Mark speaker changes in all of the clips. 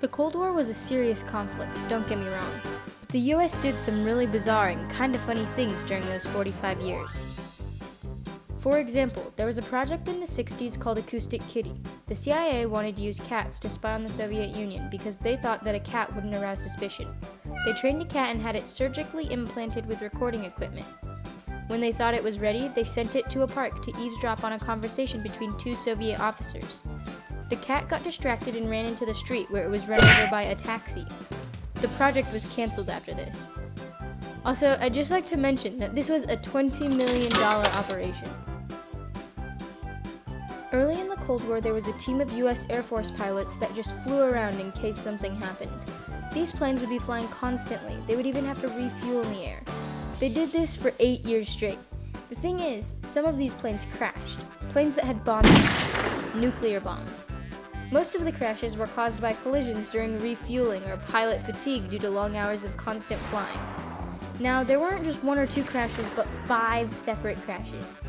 Speaker 1: The Cold War was a serious conflict, don't get me wrong. But the US did some really bizarre and kinda funny things during those 45 years. For example, there was a project in the 60s called Acoustic Kitty. The CIA wanted to use cats to spy on the Soviet Union because they thought that a cat wouldn't arouse suspicion. They trained a cat and had it surgically implanted with recording equipment. When they thought it was ready, they sent it to a park to eavesdrop on a conversation between two Soviet officers. The cat got distracted and ran into the street where it was run over by a taxi. The project was canceled after this. Also, I'd just like to mention that this was a $20 million operation. Early in the Cold War, there was a team of US Air Force pilots that just flew around in case something happened. These planes would be flying constantly. They would even have to refuel in the air. They did this for 8 years straight. The thing is, some of these planes crashed. Planes that had bombs, nuclear bombs. Most of the crashes were caused by collisions during refueling or pilot fatigue due to long hours of constant flying. Now, there weren't just 1 or 2 crashes, but 5 separate crashes.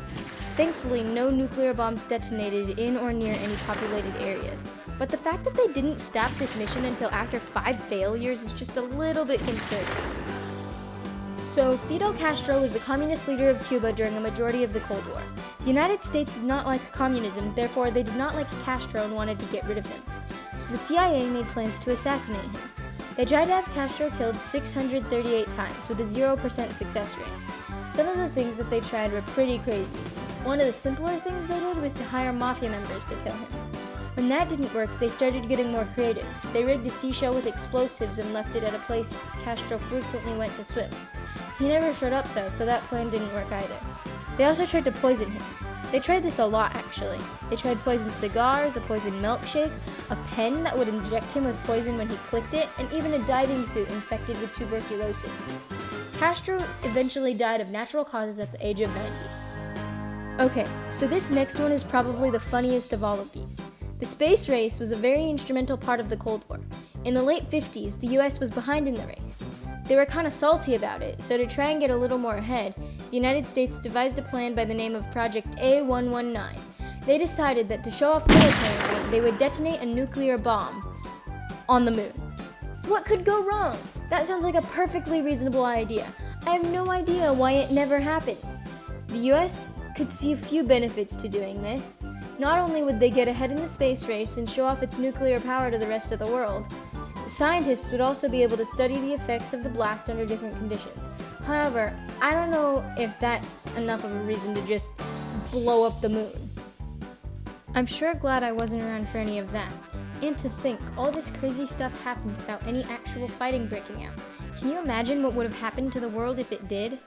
Speaker 1: Thankfully, no nuclear bombs detonated in or near any populated areas. But the fact that they didn't stop this mission until after 5 failures is just a little bit concerning. So, Fidel Castro was the communist leader of Cuba during a majority of the Cold War. The United States did not like communism, therefore they did not like Castro and wanted to get rid of him. So the CIA made plans to assassinate him. They tried to have Castro killed 638 times with a 0% success rate. Some of the things that they tried were pretty crazy. One of the simpler things they did was to hire mafia members to kill him. When that didn't work, they started getting more creative. They rigged a seashell with explosives and left it at a place Castro frequently went to swim. He never showed up though, so that plan didn't work either. They also tried to poison him. They tried this a lot actually. They tried poisoned cigars, a poisoned milkshake, a pen that would inject him with poison when he clicked it, and even a diving suit infected with tuberculosis. Castro eventually died of natural causes at the age of 90. Okay, so this next one is probably the funniest of all of these. The space race was a very instrumental part of the Cold War. In the late 50s, the US was behind in the race. They were kind of salty about it, so to try and get a little more ahead, the United States devised a plan by the name of Project A119. They decided that to show off military might, they would detonate a nuclear bomb on the moon. What could go wrong? That sounds like a perfectly reasonable idea. I have no idea why it never happened. The US could see a few benefits to doing this. Not only would they get ahead in the space race and show off its nuclear power to the rest of the world, scientists would also be able to study the effects of the blast under different conditions. However, I don't know if that's enough of a reason to just blow up the moon. I'm sure glad I wasn't around for any of that. And to think, all this crazy stuff happened without any actual fighting breaking out. Can you imagine what would have happened to the world if it did?